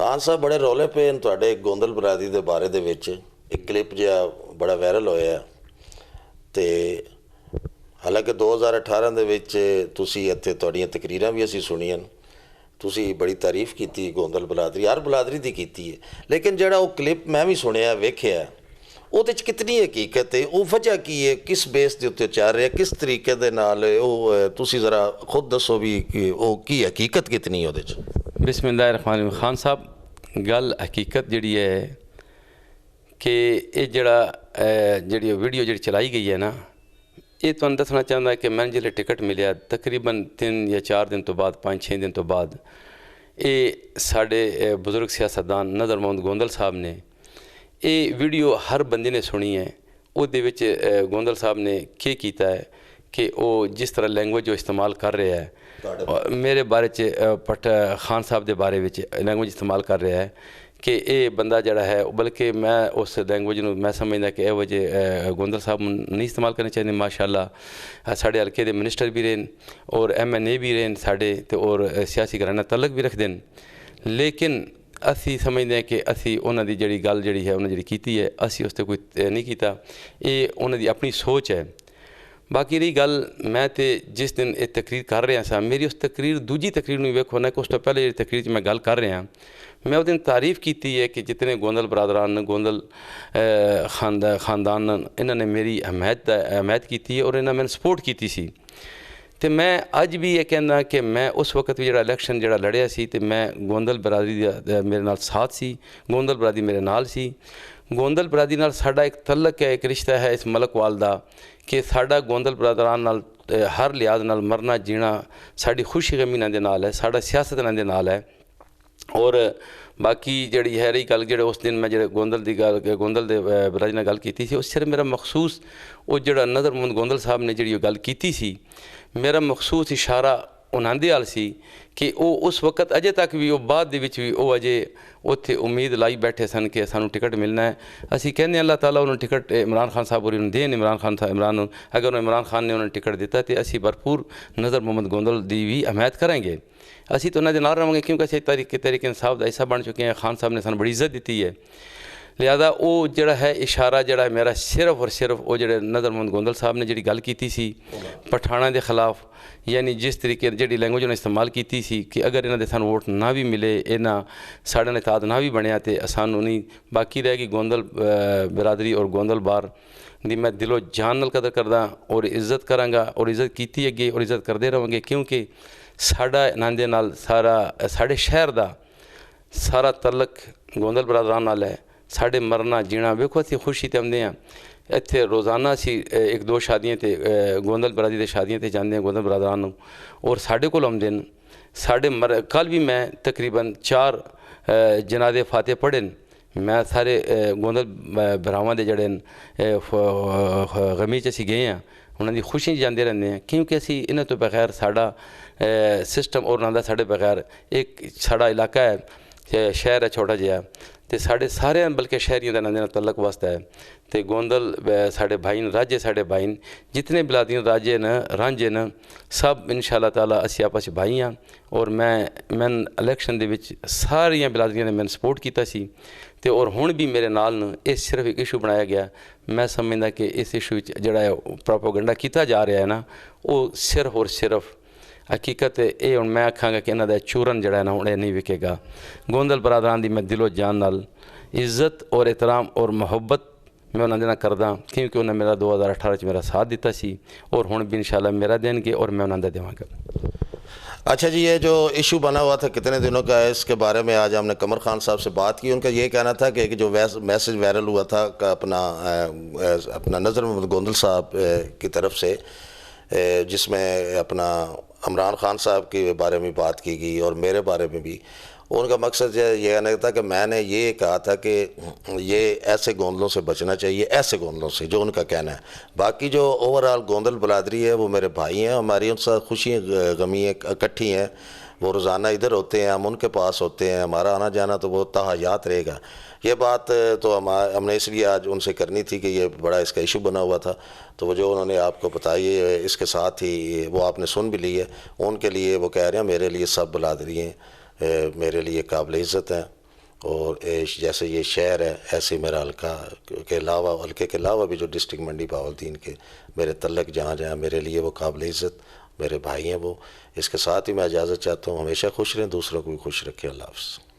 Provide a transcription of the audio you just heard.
ਖਾਨ ਸਾਹਿਬ ਬੜੇ ਰੌਲੇ ਪਏ ਨੇ ਤੁਹਾਡੇ ਗੋਂਦਲ ਬਰਾਦਰੀ ਦੇ ਬਾਰੇ ਦੇ ਵਿੱਚ। ਇੱਕ ਕਲਿੱਪ ਜਿਹਾ ਬੜਾ ਵਾਇਰਲ ਹੋਇਆ ਤੇ ਹਾਲਾਂਕਿ 2018 ਦੇ ਵਿੱਚ ਤੁਸੀਂ ਇੱਥੇ ਤੁਹਾਡੀਆਂ ਤਕਰੀਰਾਂ ਵੀ ਅਸੀਂ ਸੁਣੀਆਂ, ਤੁਸੀਂ ਬੜੀ ਤਾਰੀਫ ਕੀਤੀ ਗੋਂਦਲ ਬਰਾਦਰੀ, ਹਰ ਬਰਾਦਰੀ ਦੀ ਕੀਤੀ ਹੈ, ਲੇਕਿਨ ਜਿਹੜਾ ਉਹ ਕਲਿੱਪ ਮੈਂ ਵੀ ਸੁਣਿਆ ਵੇਖਿਆ ਉਹਦੇ 'ਚ ਕਿਤਨੀ ਹਕੀਕਤ ਹੈ, ਉਹ ਵਜ੍ਹਾ ਕੀ ਹੈ, ਕਿਸ ਬੇਸ ਦੇ ਉੱਤੇ ਚੱਲ ਰਿਹਾ, ਕਿਸ ਤਰੀਕੇ ਦੇ ਨਾਲ ਉਹ ਤੁਸੀਂ ਜ਼ਰਾ ਖੁਦ ਦੱਸੋ ਵੀ ਕਿ ਉਹ ਕੀ ਹਕੀਕਤ ਕਿਤਨੀ ਉਹਦੇ 'ਚ। बिस्मिल्लाहिर्रहमानिर्रहीम। खान साहब गल हकीकत जी है कि ये जी वीडियो जी चलाई गई है ना, ये तुहानूं दसना चाहता कि मैं जिसले टिकट मिलिया तकरीबन 3 या 4 दिन तो बाद 5-6 दिन तो बाद ये साढ़े बुजुर्ग सियासतदान नज़र मोहम्मद गोंदल साहब ने ये वीडियो हर बंदे ने सुनी है। ਉਹਦੇ ਵਿੱਚ गोंदल साहब ने क्या किया है कि वो जिस तरह लैंग्वेज जो इस्तेमाल कर रहा है, मेरे बारे पट खान साहब के बारे में लैंग्वेज इस्तेमाल कर रहा है कि ये बंदा जड़ा है, बल्कि मैं उस लैंग्वेज में मैं समझदा कि यह वजह गोंदल साहब नहीं इस्तेमाल करने चाहिए। माशाअल्लाह साढ़े हल्के के मिनिस्टर भी रहे और MNA भी रहे साढ़े ते और सियासी घराना तलक भी रखते हैं, लेकिन असी समझते हैं कि असी उन्हों की जी गल जी है उन्होंने जी की है असी उस पर कोई नहीं किया, ये उन्होंने अपनी सोच है। बाकी रही गल मैं तो जिस दिन ये तकरीर कर रहा सा, मेरी उस तकरीर दूजी तकरीर में वेखो ना कि उस तो पहले जी तकरीर मैं गल कर रहा, मैं उस दिन तारीफ़ की है कि जितने गोंदल बरादरान गोंदल खानदान इन्होंने मेरी हमायत की और इन्होंने मैंने सपोर्ट की सी। तो मैं अज भी ये कहना कि मैं उस वक्त भी जो इलैक्शन जो लड़िया सी तो मैं गोंदल बरादरी मेरे नाल साथ सी, गोंदल बरादरी मेरे नाल सी। गोंदल बरादरी नाल साडा एक तलक है, एक रिश्ता है इस मलकवाल दा कि साडा गोंदल बरादरान नाल हर लिहाज नाल मरना जीना साडी खुशी गमी इन्हां दे नाल है, साडा सियासत इन्हां दे नाल है। और बाकी जी है रही गल जो उस दिन मैं जो गोंदल की गल गोंदल के बरादरी नाल गल की थी, उस सिर्फ मेरा मखसूस वो जो नज़र मोहम्मद गोंदल साहब ने जी गल की सी, मेरा मखसूस इशारा उन्हां दे हाल सी कि वो उस वक्त अजे तक भी वो बाद दे विच भी वो अजे उत्थे उम्मीद लाई बैठे सन कि सानू टिकट मिलना है। असी कहने अल्लाह ताला उन्होंने टिकट इमरान खान साहब और देन इमरान अगर इमरान खान ने उन्होंने टिकट दिता तो असी भरपूर नज़र मोहम्मद गोंदल की भी हमायत करेंगे, असी तो उन्होंने नाल रहांगे क्योंकि असी तरीके इंसाफ का हिस्सा बन चुके हैं। खान साहब ने सानू बड़ी इज्जत दी है, लिहाजा वो जड़ा है इशारा जड़ा मेरा सिर्फ और सिर्फ वो जो नज़र मोहम्मद गोंदल साहब ने जी गल की सी पठाना के खिलाफ, यानी जिस तरीके जी लैंग्वेज उन्हें इस्तेमाल की सी कि अगर इन्होंने सानू वोट ना भी मिले, इन्ना साढ़े इत्तेहाद ना भी बनया तो सानू नहीं, बाकी रहेगी गोंदल बरादरी और गोंदल बार दी मैं दिलो जान नाल कदर करदा और इज्जत करांगा और इज्जत की अगे और इज्जत करते रहेंगे, क्योंकि साडा इन्हां दे नाल सारा साढ़े शहर का सारा तलक गोंदल बरादरान नाल है। साढ़े मरना जीना वेखो असीं खुशी ते आउंदे हां, इत्थे रोज़ाना असीं 1-2 शादियां ते गोंदल बरादरी दे शादियां ते जांदे हां गोंदल बरादरान नूं और साढ़े कोल आउंदे न। साढ़े कल भी मैं तकरीबन 4 जनाजे फाते पढ़े न। मैं सारे गोंदल भरावां दे जड़े गमी च असीं गए हां, उन्हां दी खुशी जांदे रहंदे हां, क्योंकि असीं इन्हां तो बगैर साडा सिस्टम और उन्हां दा साडे बगैर एक साडा इलाका है, शहर है छोटा जिहा तो साढ़े सारे बल्कि शहरियों का इन्होंने तलक वास्ता है। तो गोंदल साढ़े भाई न, राजे साढ़े भाई न, जितने बिलादी राजे न रांझे न सब इंशाअल्लाह ताला असी आपस भाई हाँ। और मैं इलैक्शन दे विच सारिया बिलादियों ने मैंने सपोर्ट किया सी ते और हुण भी मेरे नाल न। ये सिर्फ एक इशू बनाया गया, मैं समझदा कि इस इशू जिहड़ा प्रोपोगंडा किया जा रहा है ना, वो सिर्फ और सिर्फ हकीकत ये हूँ मैं आखांगा कि इन्हों का चूरन जड़ा है ना हूँ नहीं विकेगा। गोंदल बरादरान की मैं दिलो जान नाल इज्जत और एहतराम और मुहब्बत मैं उन्होंने ना करदा, क्योंकि उन्हें मेरा 2018 मेरा साथ दिता सी और हुण भी इंशाअल्लाह मेरा देंगे और मैं उन्होंने देवांगा। अच्छा जी, ये जो इशू बना हुआ था कितने दिनों का है, इसके बारे में आज हमने कमर खान साहब से बात की। उनका ये कहना था कि जो मैसेज वायरल हुआ था अपना नज़र मोहम्मद गोंदल साहब की तरफ से, जिसमें अपना इमरान खान साहब के बारे में बात की गई और मेरे बारे में भी, उनका मकसद ये कहना था कि मैंने ये कहा था कि ये ऐसे गोंदलों से बचना चाहिए, ऐसे गोंदलों से, जो उनका कहना है। बाकी जो ओवरऑल गोंदल बरादरी है वो मेरे भाई हैं, हमारी उनके साथ खुशियाँ गमी इकट्ठी हैं, वो रोज़ाना इधर होते हैं, हम उनके पास होते हैं, हमारा आना जाना तो वो ताहयात रहेगा। ये बात तो हमने इसलिए आज उनसे करनी थी कि ये बड़ा इसका इशू बना हुआ था, तो वो जो उन्होंने आपको बताई है इसके साथ ही वो आपने सुन भी ली है। उनके लिए वो कह रहे हैं मेरे लिए सब बरादरी हैं, मेरे लिए काबिल इज़्ज़त हैं और जैसे ये शहर है ऐसे मेरा हल्का के अलावा, हल्के के अलावा भी जो डिस्ट्रिक्ट मंडी बहावलदीन के मेरे तल्लक जहाँ जहाँ मेरे लिए वो काबिल इज़्ज़त मेरे भाई हैं वो। इसके साथ ही मैं इजाज़त चाहता हूँ, हमेशा खुश रहें, दूसरों को भी खुश रखें। अल्लाह हाफ़िज़।